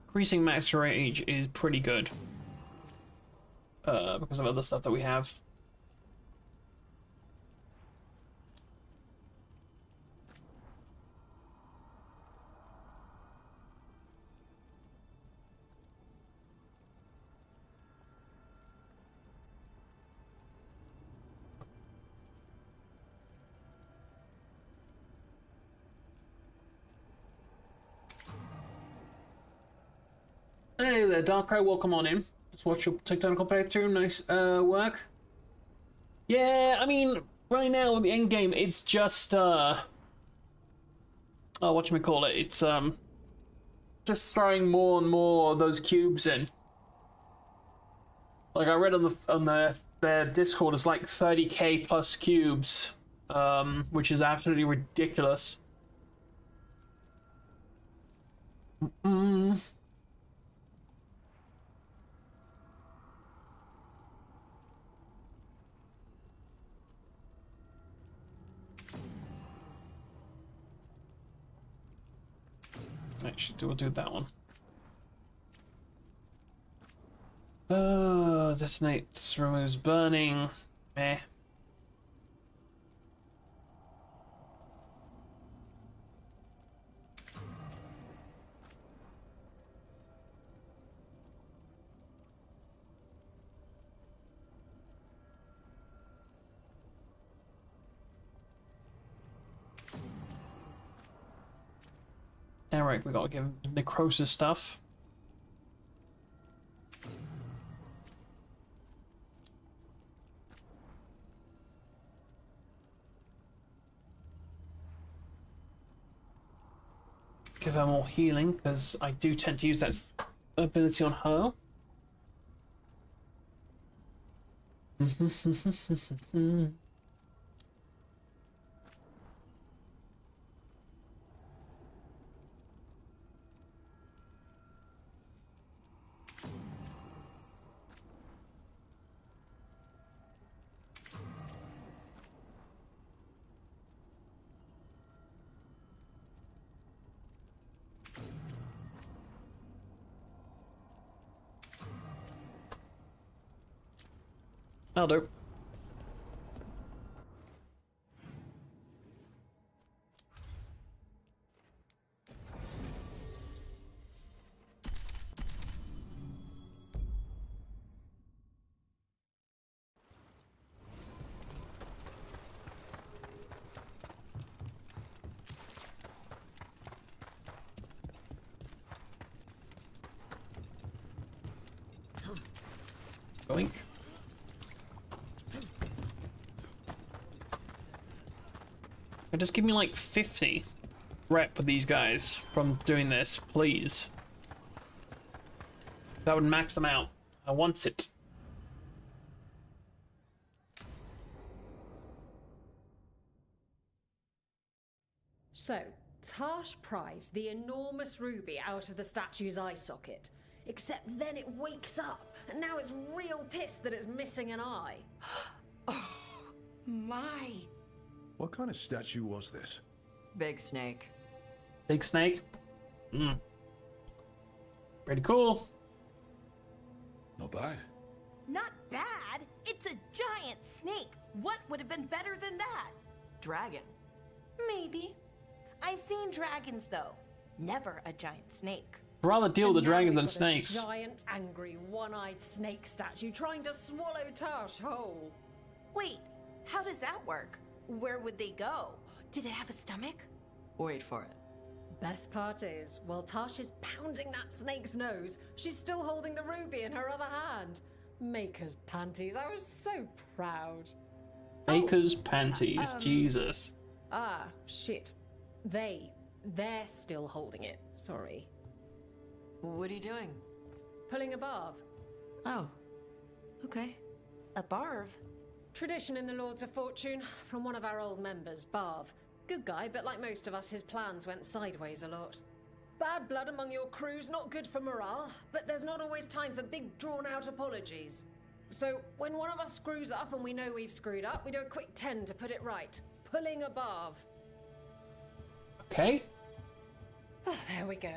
Increasing max range is pretty good. Because of other stuff that we have. Hey there, Darkrai, welcome on in. Let's watch your tectonical playthrough. Nice work. Yeah, I mean, right now in the end game, it's just oh, whatchamacallit, it's just throwing more and more of those cubes in. Like I read on their Discord, it's like 30k plus cubes, which is absolutely ridiculous. Actually, we'll do that one. Detonates, removes burning. Meh. Alright, we gotta give him necrosis stuff. Give her more healing, because I do tend to use that ability on her. That'll do. Boink. Just give me like 50 rep with these guys from doing this, please. That would max them out. I want it. So, Tarsh pries the enormous ruby out of the statue's eye socket. Except then it wakes up, and now it's real pissed that it's missing an eye. Oh, my. What kind of statue was this? Big snake. Big snake? Pretty cool. Not bad. Not bad? It's a giant snake. What would have been better than that? Dragon. Maybe. I've seen dragons, though. Never a giant snake. I'd rather deal with the dragon than got a snakes. Giant, angry, one-eyed snake statue trying to swallow Tarsh whole. Wait, how does that work? Where would they go? Did it have a stomach? Wait for it. Best part is, while Tarsh is pounding that snake's nose, she's still holding the ruby in her other hand. Maker's panties, I was so proud. Maker's panties, Jesus. Ah, shit. They're still holding it, sorry. What are you doing? Pulling a barb. Oh, okay. A barv? Tradition in the Lords of Fortune, from one of our old members, Barv. Good guy, but like most of us, his plans went sideways a lot. Bad blood among your crew's not good for morale, but there's not always time for big, drawn-out apologies. So, when one of us screws up and we know we've screwed up, we do a quick 10 to put it right. Pulling a Barv. Okay. Oh, there we go.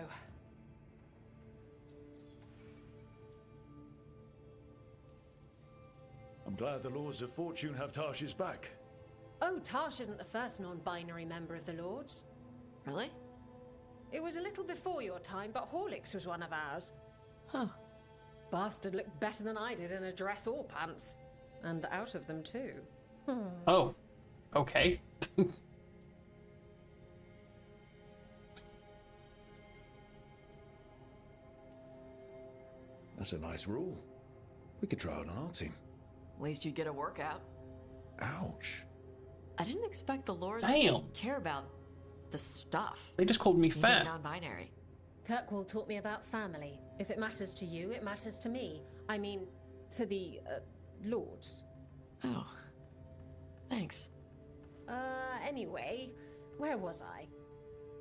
I'm glad the Lords of Fortune have Tarsh's back. Oh, Tarsh isn't the first non-binary member of the Lords. Really? It was a little before your time, but Horlicks was one of ours. Huh. Bastard looked better than I did in a dress or pants. And out of them, too. Oh. Okay. That's a nice rule. We could try it on our team. At least you'd get a workout. Ouch. I didn't expect the Lords Damn. to care about the stuff. They just called me Even fat. non-binary. Kirkwall taught me about family. If it matters to you, it matters to me. I mean, to the, Lords. Oh. Thanks. Anyway, where was I?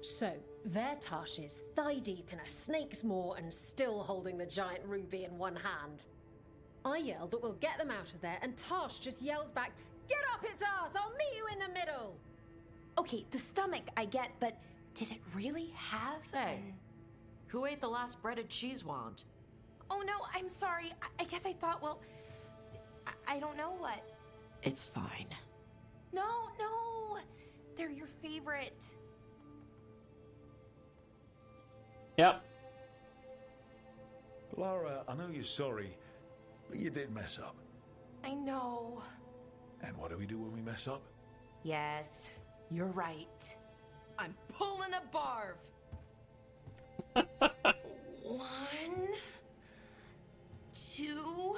So, there Tarsh is, thigh-deep in a snake's maw and still holding the giant ruby in one hand. I yell that we'll get them out of there, and Tarsh just yells back, "Get up its ass! I'll meet you in the middle!" Okay, the stomach I get, but did it really have Hey. Who ate the last breaded cheese wand? Oh no, I'm sorry. I guess I thought, well, I don't know what. It's fine. No, no. They're your favorite. Yep. Lara, I know you're sorry, but you did mess up. I know. And what do we do when we mess up? Yes, you're right. I'm pulling a barf. 1, 2,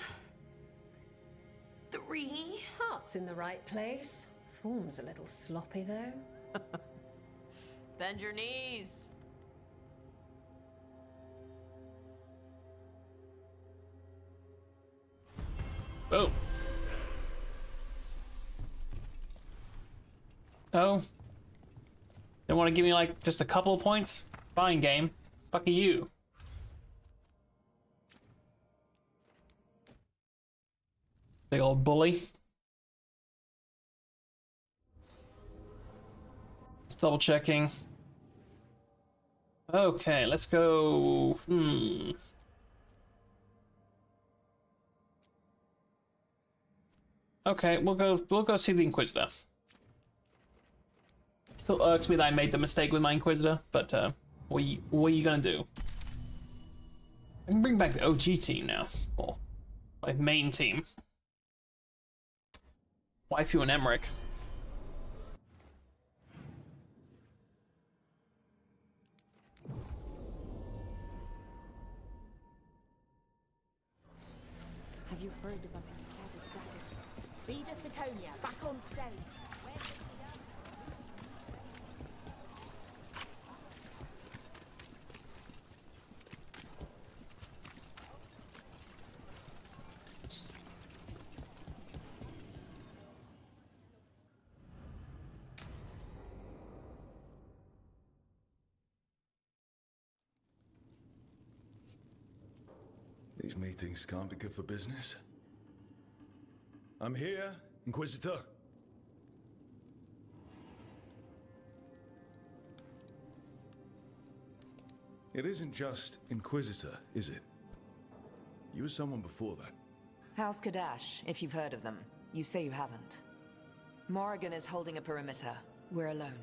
3. Heart's in the right place. Form's a little sloppy, though. Bend your knees. Oh. Oh. They want to give me like just a couple of points? Fine, game. Fuck you. Big old bully. Just double checking. Okay, let's go. Okay, we'll go see the Inquisitor. Still irks me that I made the mistake with my Inquisitor, but what are you gonna do? I can bring back the OG team now, or my main team. Waifu and Emmerich. Have you heard of a scattered dragon? Cedar Siconia, back on stage. Where's the These meetings can't be good for business. I'm here, Inquisitor. It isn't just Inquisitor, is it? You were someone before that. House Kadash, if you've heard of them. You say you haven't. Morrigan is holding a perimeter. We're alone.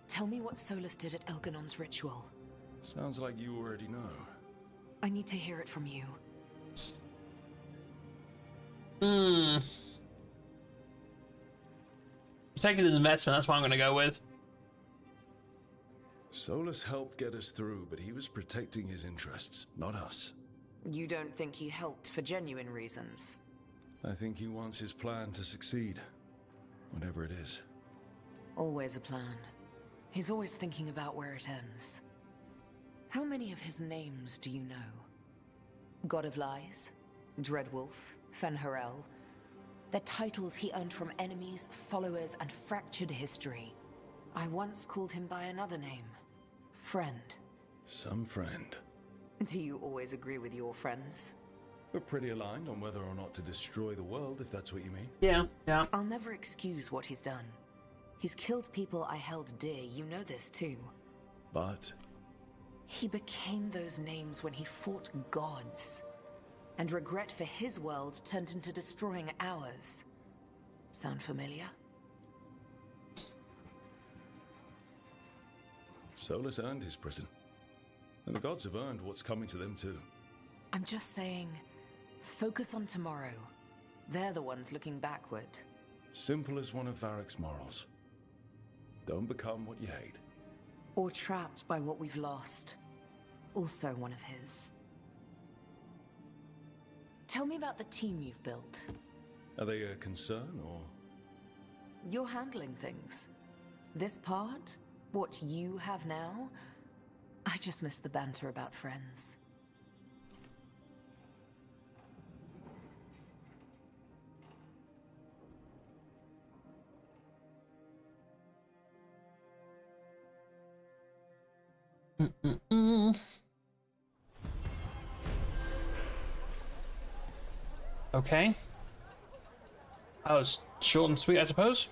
Tell me what Solus did at Elganon's ritual. Sounds like you already know. I need to hear it from you. Protected his investment, that's what I'm gonna go with. Solus helped get us through, but he was protecting his interests, not us. You don't think he helped for genuine reasons? I think he wants his plan to succeed. Whatever it is. Always a plan. He's always thinking about where it ends. How many of his names do you know? God of Lies, Dreadwolf, Fen'Harel. They're titles he earned from enemies, followers, and fractured history. I once called him by another name. Friend. Some friend. Do you always agree with your friends? We're pretty aligned on whether or not to destroy the world, if that's what you mean. Yeah. I'll never excuse what he's done. He's killed people I held dear, you know this too. But He became those names when he fought gods. And regret for his world turned into destroying ours. Sound familiar? Solus earned his prison. And the gods have earned what's coming to them too. I'm just saying, focus on tomorrow. They're the ones looking backward. Simple as one of Varric's morals. Don't become what you hate. Or trapped by what we've lost. Also one of his. Tell me about the team you've built. Are they a concern, or...? You're handling things. This part, what you have now, I just miss the banter about friends. Okay. That was short and sweet, I suppose.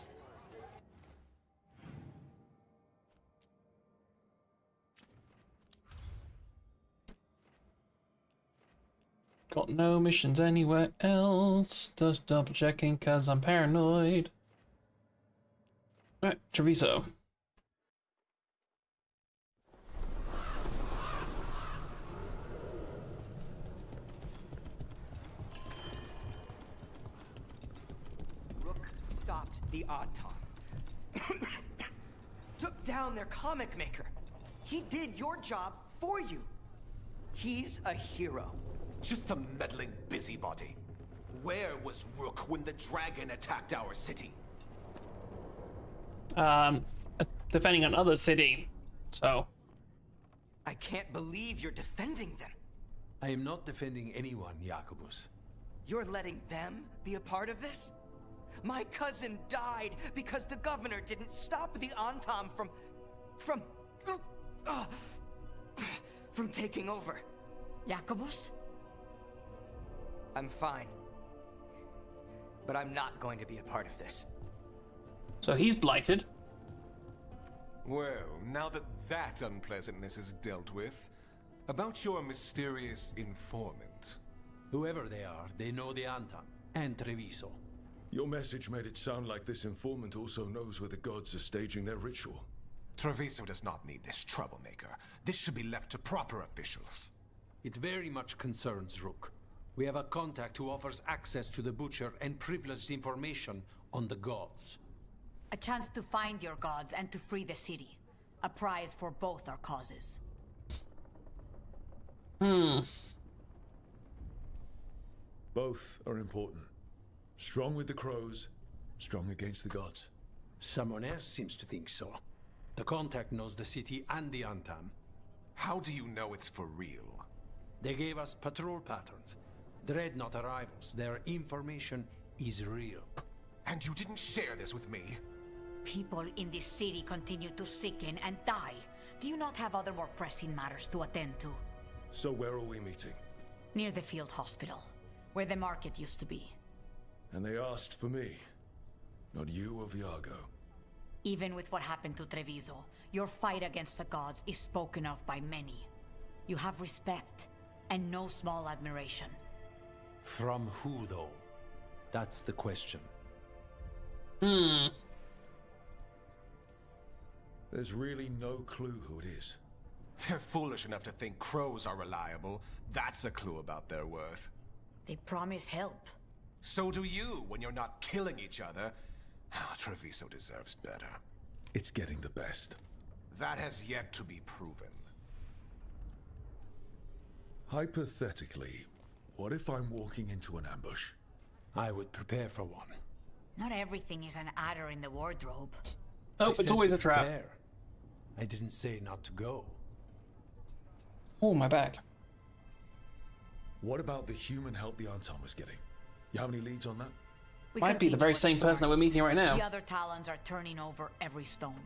Got no missions anywhere else. Just double checking cause I'm paranoid. Alright, Treviso. Stopped the Odd-Tom. Took down their comic maker. He did your job for you. He's a hero. Just a meddling busybody. Where was Rook when the dragon attacked our city? Defending another city, so... I can't believe you're defending them. I am not defending anyone, Jacobus. You're letting them be a part of this? My cousin died because the governor didn't stop the Antam from taking over. Jacobus? I'm fine. But I'm not going to be a part of this. So he's blighted. Well, now that that unpleasantness is dealt with, about your mysterious informant. Whoever they are, they know the Antam and Treviso. Your message made it sound like this informant also knows where the gods are staging their ritual. Treviso does not need this troublemaker. This should be left to proper officials. It very much concerns Rook. We have a contact who offers access to the Butcher and privileged information on the gods. A chance to find your gods and to free the city. A prize for both our causes. Both are important. Strong with the crows, strong against the gods. Someone else seems to think so. The contact knows the city and the Antam. How do you know it's for real? They gave us patrol patterns. Dreadnought arrivals. Their information is real. And you didn't share this with me? People in this city continue to sicken and die. Do you not have other more pressing matters to attend to? So where are we meeting? Near the field hospital, where the market used to be. And they asked for me, not you or Viago. Even with what happened to Treviso, your fight against the gods is spoken of by many. You have respect, and no small admiration. From who, though? That's the question. There's really no clue who it is. They're foolish enough to think crows are reliable. That's a clue about their worth. They promise help. So do you when you're not killing each other. Treviso deserves better. It's getting the best. That has yet to be proven. Hypothetically, what if I'm walking into an ambush? I would prepare for one. Not everything is an adder in the wardrobe. Oh, it's always a trap. Prepare. I didn't say not to go. Oh, my back. What about the human help the Antam was getting? You have any leads on that? We Might be the continue very with same person that we're meeting right now. The other Talons are turning over every stone.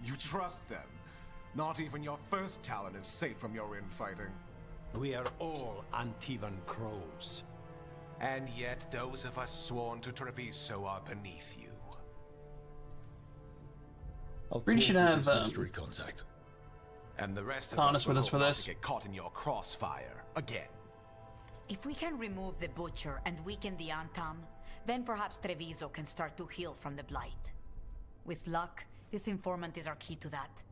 You trust them? Not even your first Talon is safe from your infighting. We are all Antivan crows. And yet those of us sworn to Treviso are beneath you. I'll Really talk should with have, this mystery contact. And the rest of Harness us with will us for hope not this. to get caught in your crossfire again. If we can remove the Butcher and weaken the Antam, then perhaps Treviso can start to heal from the Blight. With luck, this informant is our key to that.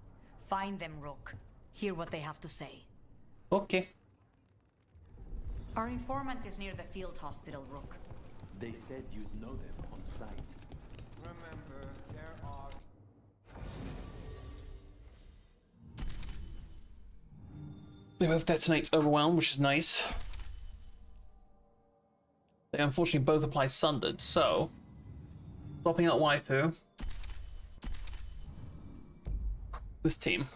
Find them, Rook. Hear what they have to say. Okay. Our informant is near the field hospital, Rook. They said you'd know them on sight. Remember, there are... They both detonate overwhelmed, which is nice. They unfortunately both apply sundered, so swapping out waifu. This team.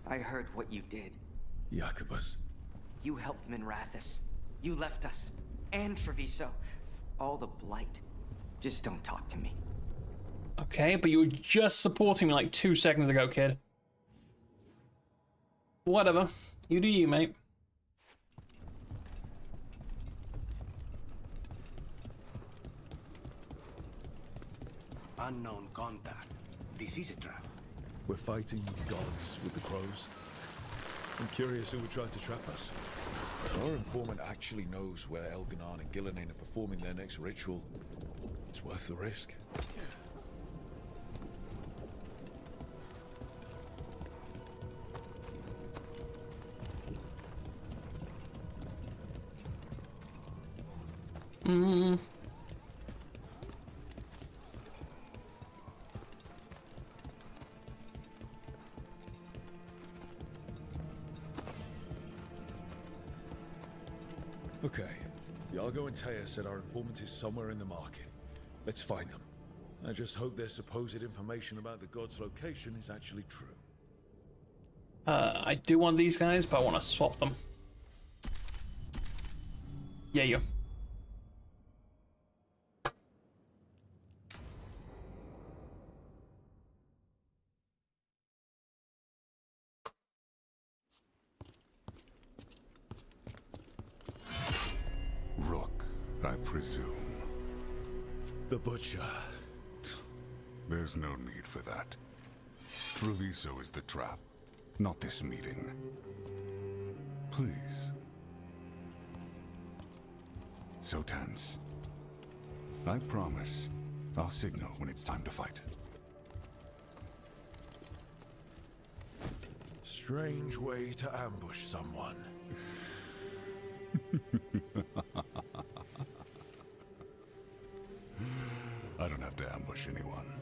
I heard what you did. Jacobus. You helped Minrathus. You left us. And Treviso. All the Blight. Just don't talk to me. Okay, but you were just supporting me like 2 seconds ago, kid. Whatever. You do you, mate. Unknown contact. This is a trap. We're fighting gods with the crows. I'm curious who would try to trap us. If our informant actually knows where Elganon and Gillenane are performing their next ritual, it's worth the risk. Okay. Yargo and Taya said our informant is somewhere in the market. Let's find them. I just hope their supposed information about the god's location is actually true. I do want these guys, but I want to swap them. Yeah, you. Rook, I presume. The Butcher. There's no need for that. Treviso is the trap, not this meeting. Please. So tense. I promise I'll signal when it's time to fight. Strange way to ambush someone. I don't have to ambush anyone.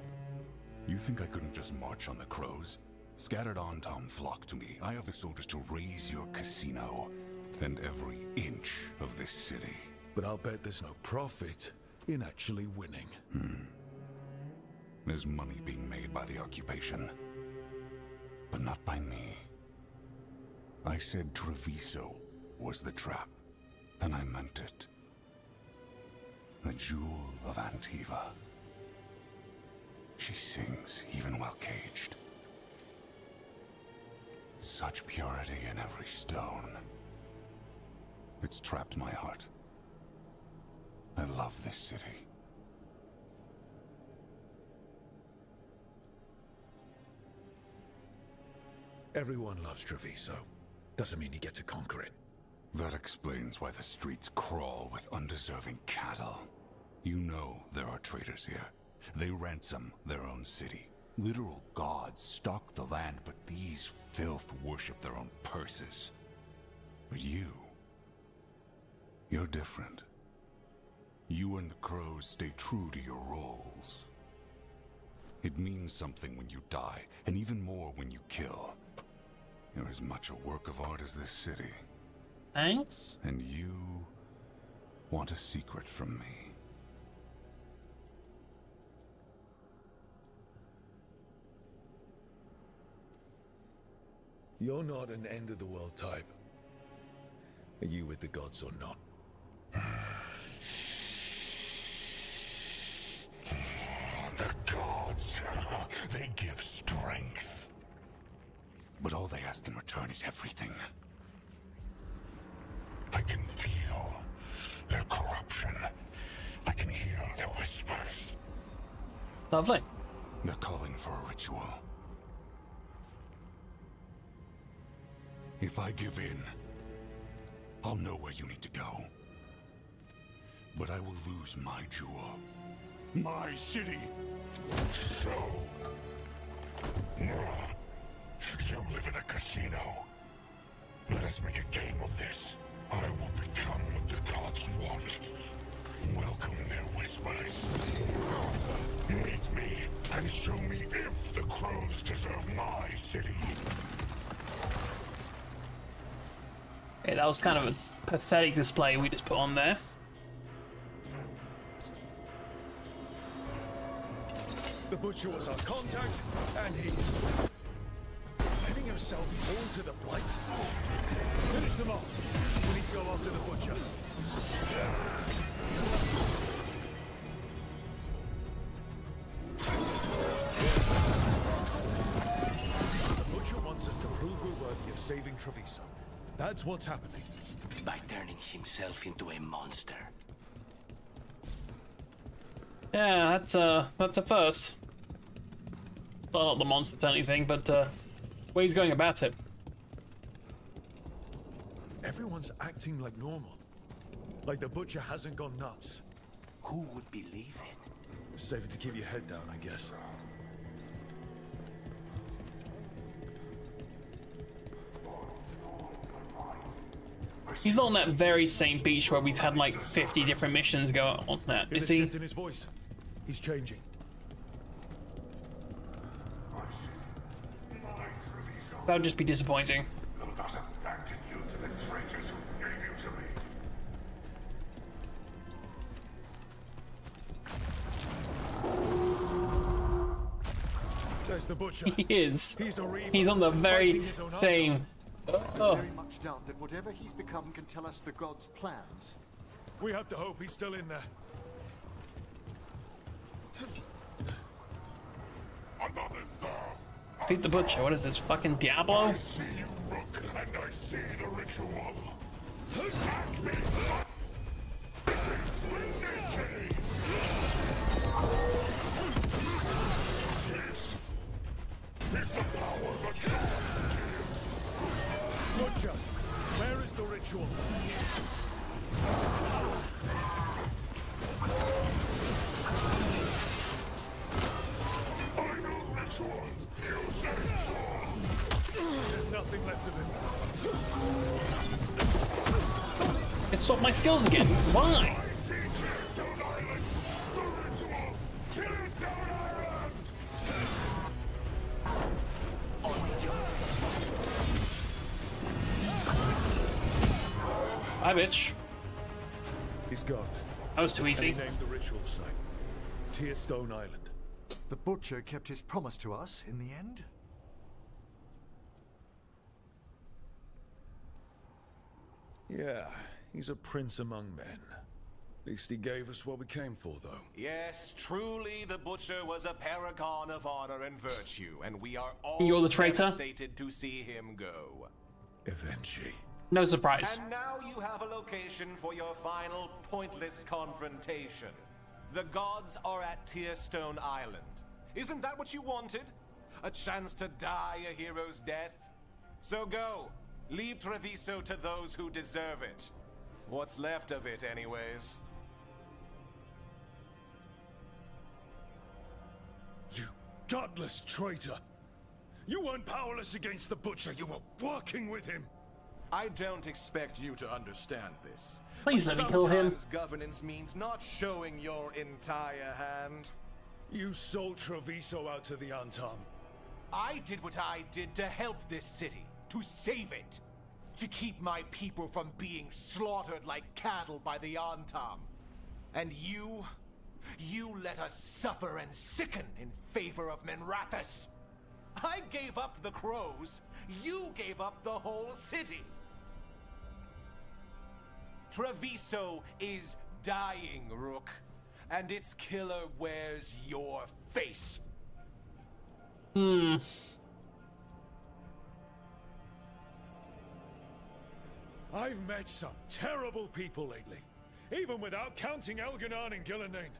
You think I couldn't just march on the crows? Scattered Antam flock to me. I have the soldiers to raise your casino and every inch of this city. But I'll bet there's no profit in actually winning. There's money being made by the occupation, but not by me. I said Treviso was the trap, and I meant it. The Jewel of Antiva. She sings even while caged. Such purity in every stone. It's trapped my heart. I love this city. Everyone loves Treviso. Doesn't mean you get to conquer it. That explains why the streets crawl with undeserving cattle. You know there are traitors here. They ransom their own city. Literal gods stalk the land, but these filth worship their own purses. But you're different. You and the crows stay true to your roles. It means something when you die, and even more when you kill. You're as much a work of art as this city. Thanks. And you want a secret from me. You're not an end-of-the-world type. Are you with the gods or not? The gods, they give strength. But all they ask in return is everything. I can feel their corruption. I can hear their whispers. Lovely. They're calling for a ritual. If I give in, I'll know where you need to go. But I will lose my jewel. My city. So... you live in a casino. Let us make a game of this. I will become what the gods want. Welcome their whispers. Meet me and show me if the crows deserve my city. Okay, that was kind of a pathetic display we just put on there. The Butcher was our contact, and he's letting himself fall to the Blight. Finish them off. We need to go after the Butcher. The Butcher wants us to prove we're worthy of saving Treviso. That's what's happening. By turning himself into a monster. Yeah, that's a first. Well, not the monster turning thing, but way he's going about it. Everyone's acting like normal. Like the Butcher hasn't gone nuts. Who would believe it? Safer to keep your head down, I guess. He's on that very same beach where we've had like 50 different missions go on that. Is he? Shift in his voice. He's changing. That would just be disappointing. Who doesn't abandon you to the traitors who gave you to me? There's the Butcher. He is. He's a reaver, He's on the very fighting his own same. I very much doubt that whatever he's become can tell us the gods' plans. We have to hope he's still in there. Another Thor. Defeat the Butcher. What is this? Fucking Diablo? I see you, Rook, and I see the ritual. Act me! Witness me! This is the power the gods give. Butcher, where is the ritual? I know ritual. You said it's wrong. There's nothing left of it. It stopped my skills again. Why? I see Tearstone Island. The ritual. Tearstone Island. Bye, bitch. He's gone. That was too easy. And he named the ritual site Tearstone Island. The Butcher kept his promise to us in the end. Yeah, he's a prince among men. At least he gave us what we came for, though. Yes, truly the Butcher was a paragon of honor and virtue, and we are all You're the traitor? devastated to see him go. Eventually. No surprise. And now you have a location for your final pointless confrontation. The gods are at Tearstone Island. Isn't that what you wanted? A chance to die a hero's death? So go. Leave Treviso to those who deserve it. What's left of it, anyways. You godless traitor! You weren't powerless against the Butcher, you were working with him! I don't expect you to understand this. Please but let me kill him. sometimes governance means not showing your entire hand. You sold Treviso out to the Antam. I did what I did to help this city, to save it, to keep my people from being slaughtered like cattle by the Antam. And you let us suffer and sicken in favor of Minrathous. I gave up the crows, you gave up the whole city. Treviso is dying, Rook, and its killer wears your face. I've met some terrible people lately. Even without counting Elganon and Gillenane,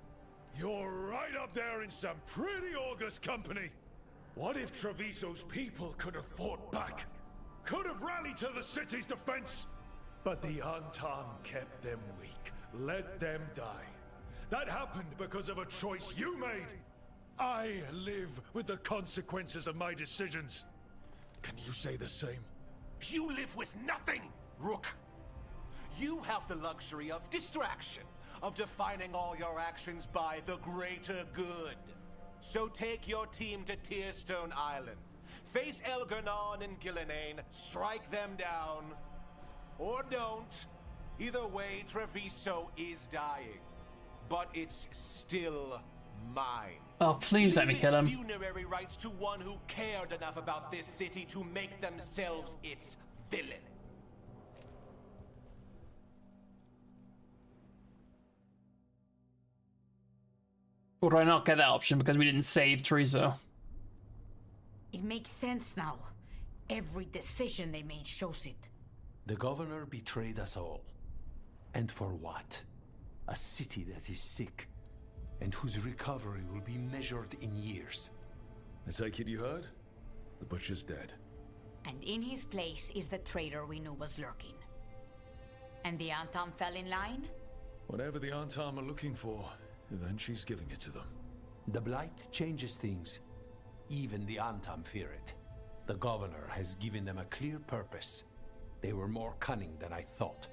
you're right up there in some pretty august company. What if Treviso's people could have fought back? Could have rallied to the city's defense? But the Antam kept them weak, let them die. That happened because of a choice you made. I live with the consequences of my decisions. Can you say the same? You live with nothing, Rook. You have the luxury of distraction, of defining all your actions by the greater good. So take your team to Tearstone Island. Face Elganon and Gillenane, strike them down. Or don't. Either way, Treviso is dying. But it's still mine. Oh, please let me kill him. Funerary rites to one who cared enough about this city to make themselves its villain. Or do I not get that option because we didn't save Treviso? It makes sense now. Every decision they made shows it. The governor betrayed us all. And for what? A city that is sick, and whose recovery will be measured in years. I take it you heard? The butcher's dead. And in his place is the traitor we knew was lurking. And the Antam fell in line? Whatever the Antam are looking for, Eventually's giving it to them. The Blight changes things. Even the Antam fear it. The governor has given them a clear purpose. They were more cunning than I thought.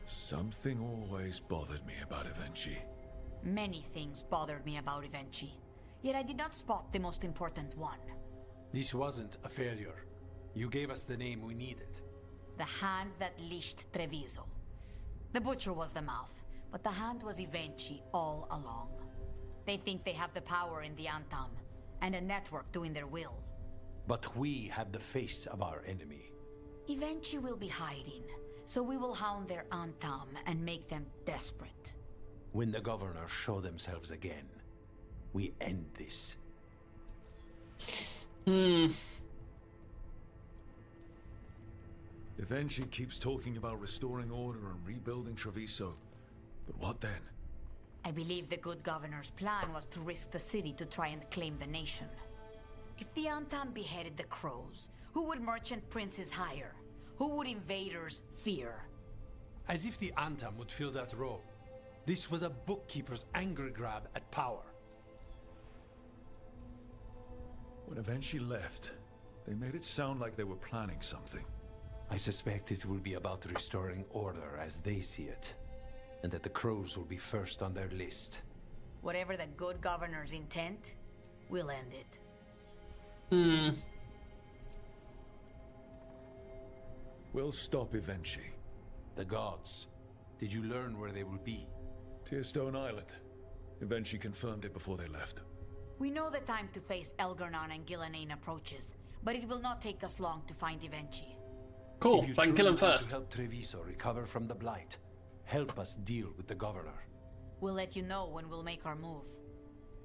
Something always bothered me about Evenchi. Many things bothered me about Evenchi, yet I did not spot the most important one. This wasn't a failure. You gave us the name we needed. The hand that leashed Treviso. The butcher was the mouth, but the hand was Evenchi all along. They think they have the power in the Antam, and a network doing their will. But we have the face of our enemy. Evenchi will be hiding, so we will hound their Antam and make them desperate. When the governors show themselves again, we end this. Evenchi keeps talking about restoring order and rebuilding Treviso. But what then? I believe the good governor's plan was to risk the city to try and claim the nation. If the Antam beheaded the crows, who would merchant princes hire? Who would invaders fear? As if the Antam would fill that role. This was a bookkeeper's angry grab at power. When Evenchi left, they made it sound like they were planning something. I suspect it will be about restoring order as they see it, and that the crows will be first on their list. Whatever the good governor's intent, we'll end it. We'll stop Evenchi. The gods. Did you learn where they will be? Tearstone Island. Evenchi confirmed it before they left. We know the time to face Elgarnon and Gillenane approaches, but it will not take us long to find Evenchi. Cool, If you if I can kill him truly want first. to help Treviso recover from the Blight, help us deal with the governor. We'll let you know when we'll make our move.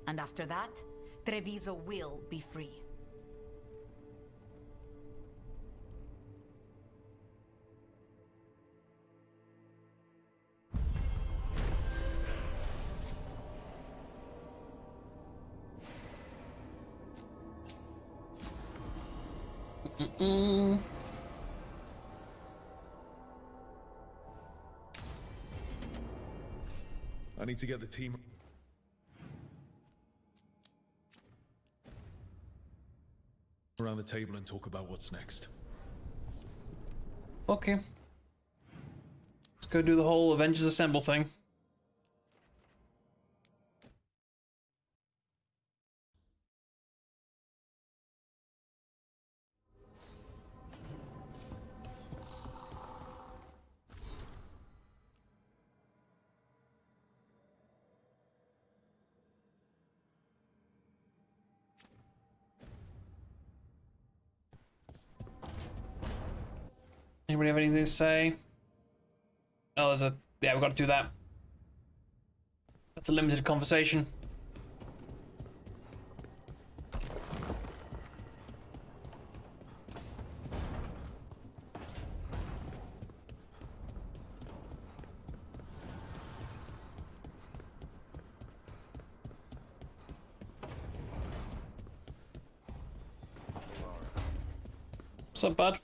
And after that, Treviso will be free. I need to get the team around the table and talk about what's next. Okay. Let's go do the whole Avengers Assemble thing. Anybody have anything to say? Oh, there's a... Yeah, we've got to do that. That's a limited conversation. What's up, bud?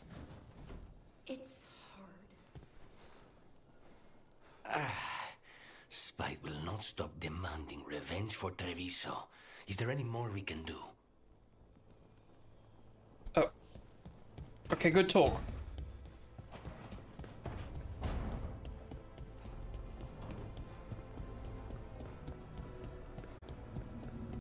It's Spite will not stop demanding revenge for Treviso. Is there any more we can do? Oh. Okay, good talk.